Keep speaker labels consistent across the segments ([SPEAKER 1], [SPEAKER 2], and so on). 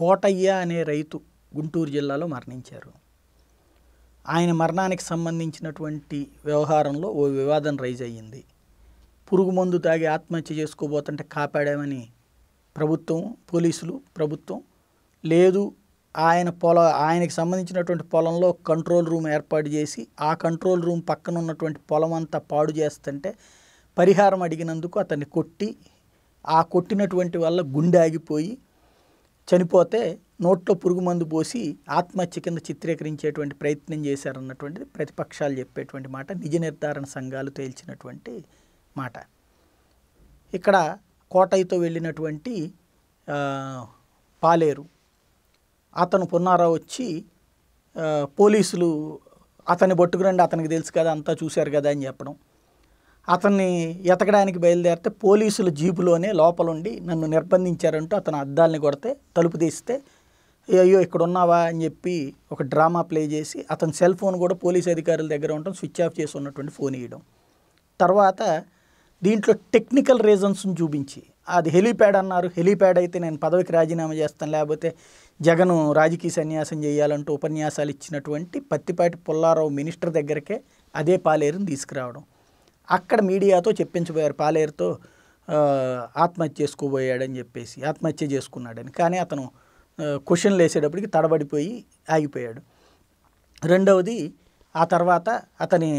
[SPEAKER 1] కోటయ్య అనే రైతు గుంటూరు జిల్లాలో మరణించారు. ఆయన మరణానికి సంబంధించినటువంటి వ్యవహారంలో ఓ వివాదం రైజ్ అయ్యింది. పురుగు మందు తాగి ఆత్మహత్య చేసుకోబోతుంటే కాపాడామని పోలీసులు ప్రభుత్వం లేదు, ఆయనకి సంబంధించినటువంటి పొలంలో కంట్రోల్ రూమ్ ఏర్పాటు చేసి ఆ కంట్రోల్ రూమ్ పక్కన ఉన్నటువంటి పొలం అంతా పాడు చేస్తుంటే పరిహారం అడిగినందుకు అతన్ని కొట్టి, ఆ కొట్టినటువంటి వల్ల గుండె ఆగిపోయి చనిపోతే నోట్లో పురుగు మందు పోసి ఆత్మహత్య కింద చిత్రీకరించేటువంటి ప్రయత్నం చేశారన్నటువంటిది ప్రతిపక్షాలు చెప్పేటువంటి మాట, నిజ నిర్ధారణ సంఘాలు తేల్చినటువంటి మాట. ఇక్కడ కోటయ్యతో వెళ్ళినటువంటి పాలేరు అతను పున్నారావు వచ్చి పోలీసులు అతన్ని పట్టుకురండి, అతనికి తెలుసు కదా, అంతా చూశారు కదా అని చెప్పడం. అతన్ని ఎతకడానికి బయలుదేరితే పోలీసుల జీపులోనే లోపలుండి నన్ను నిర్బంధించారంటూ అతను అద్దాలని కొడితే తలుపు తీస్తే అయ్యో ఇక్కడ ఉన్నావా అని చెప్పి ఒక డ్రామా ప్లే చేసి అతని సెల్ ఫోన్ కూడా పోలీసు అధికారుల దగ్గర ఉండటం, స్విచ్ ఆఫ్ చేసి ఉన్నటువంటి ఫోన్ ఇవ్వడం. తర్వాత దీంట్లో టెక్నికల్ రీజన్స్ని చూపించి అది హెలీప్యాడ్ అన్నారు, హెలీప్యాడ్ అయితే నేను పదవికి రాజీనామా చేస్తాను, లేకపోతే జగన్ రాజకీయ సన్యాసం చేయాలంటూ ఉపన్యాసాలు ఇచ్చినటువంటి పత్తిపాటి పుల్లారావు మినిస్టర్ దగ్గరకే అదే పాలేరుని తీసుకురావడం. అక్కడ మీడియాతో చెప్పించబోయారు పాలేరుతో ఆత్మహత్య చేసుకోబోయాడని చెప్పేసి, ఆత్మహత్య చేసుకున్నాడని. కానీ అతను క్వశ్చన్లు వేసేటప్పటికి తడబడిపోయి ఆగిపోయాడు. రెండవది ఆ తర్వాత అతని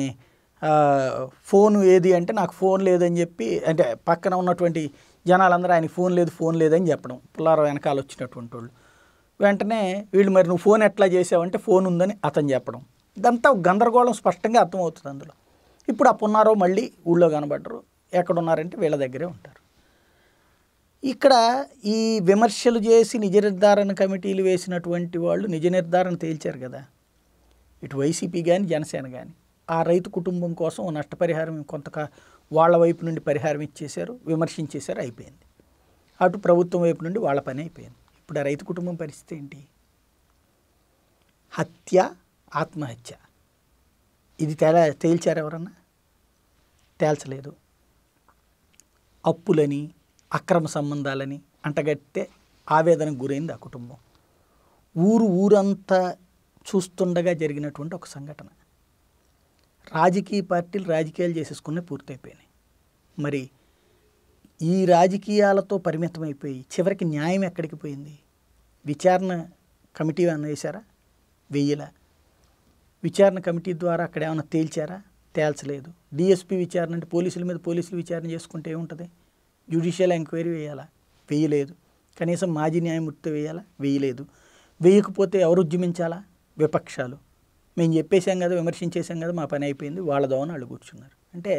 [SPEAKER 1] ఫోన్ ఏది అంటే నాకు ఫోన్ లేదని చెప్పి, అంటే పక్కన ఉన్నటువంటి జనాలందరూ ఆయనకి ఫోన్ లేదని చెప్పడం, పుల్లారావు వెనకాల వచ్చినటువంటి వాళ్ళు. వెంటనే వీళ్ళు మరి నువ్వు ఫోన్ ఎట్లా చేసావంటే ఫోన్ ఉందని అతను చెప్పడం. ఇదంతా గందరగోళం స్పష్టంగా అర్థమవుతుంది అందులో. ఇప్పుడు ఆ పున్నారావు మళ్ళీ ఊళ్ళో కనబడ్డరు, ఎక్కడున్నారంటే వీళ్ళ దగ్గరే ఉంటారు. ఇక్కడ ఈ విమర్శలు చేసి నిజ నిర్ధారణ కమిటీలు వేసినటువంటి వాళ్ళు నిజ నిర్ధారణ తేల్చారు కదా, ఇటు వైసీపీ కానీ జనసేన కానీ. ఆ రైతు కుటుంబం కోసం నష్టపరిహారం వాళ్ళ వైపు నుండి పరిహారం ఇచ్చేశారు, విమర్శించేశారు, అయిపోయింది. అటు ప్రభుత్వం వైపు నుండి వాళ్ళ పని అయిపోయింది. ఇప్పుడు ఆ రైతు కుటుంబం పరిస్థితి ఏంటి? హత్య, ఆత్మహత్య, ఇది తేల్చారు ఎవరన్నా? తేల్చలేదు. అప్పులని, అక్రమ సంబంధాలని అంటగట్టే ఆవేదనకు గురైంది ఆ కుటుంబం. ఊరంతా చూస్తుండగా జరిగినటువంటి ఒక సంఘటన. రాజకీయ పార్టీలు రాజకీయాలు చేసేసుకునే పూర్తయిపోయినాయి. మరి ఈ రాజకీయాలతో పరిమితమైపోయి చివరికి న్యాయం ఎక్కడికి పోయింది? విచారణ కమిటీ ఏమన్నా వేశారా? వెయ్యలా. విచారణ కమిటీ ద్వారా అక్కడ ఏమైనా తేల్చారా? తేల్చలేదు. డిఎస్పీ విచారణ అంటే పోలీసుల మీద పోలీసులు విచారణ చేసుకుంటే ఏముంటుంది? జ్యుడిషియల్ ఎంక్వైరీ వేయాలా? వేయలేదు. కనీసం మాజీ న్యాయమూర్తి వేయాలా? వేయలేదు. వేయకపోతే ఎవరు ఉద్యమించాలా? విపక్షాలు. మేము చెప్పేశాం కదా, విమర్శించేశాం కదా, మా పని అయిపోయింది, వాళ్ళ దోవన వాళ్ళు కూర్చున్నారు. అంటే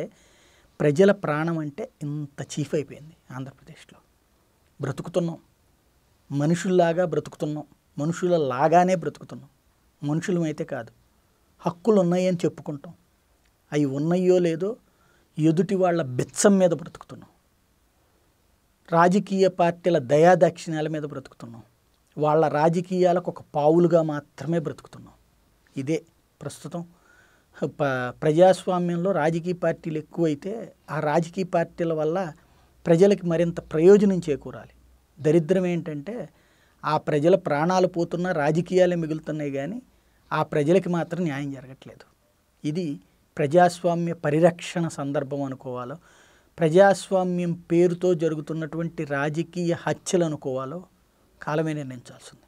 [SPEAKER 1] ప్రజల ప్రాణం అంటే ఇంత చీఫ్ అయిపోయింది ఆంధ్రప్రదేశ్లో. బ్రతుకుతున్నాం, మనుషుల్లాగా బ్రతుకుతున్నాం, మనుషుల లాగానే బ్రతుకుతున్నాం. మనుషులమైతే కాదు, హక్కులు ఉన్నాయని చెప్పుకుంటాం, అవి ఉన్నాయో లేదో ఎదుటి వాళ్ళ బెచ్చం మీద బ్రతుకుతున్నాం. రాజకీయ పార్టీల దయాదాక్షిణ్యాల మీద బ్రతుకుతున్నాం. వాళ్ళ రాజకీయాలకు ఒక పావులుగా మాత్రమే బ్రతుకుతున్నాం. ఇదే ప్రస్తుతం ప్రజాస్వామ్యంలో రాజకీయ పార్టీలు ఎక్కువైతే ఆ రాజకీయ పార్టీల వల్ల ప్రజలకి మరింత ప్రయోజనం చేకూరాలి. దరిద్రం ఏంటంటే ఆ ప్రజల ప్రాణాలు పోతున్న రాజకీయాలే మిగులుతున్నాయి, కానీ ఆ ప్రజలకి మాత్రం న్యాయం జరగట్లేదు. ఇది ప్రజాస్వామ్య పరిరక్షణ సందర్భం అనుకోవాలో, ప్రజాస్వామ్యం పేరుతో జరుగుతున్నటువంటి రాజకీయ హత్యలు అనుకోవాలో కాలమే నిర్ణయించాల్సింది.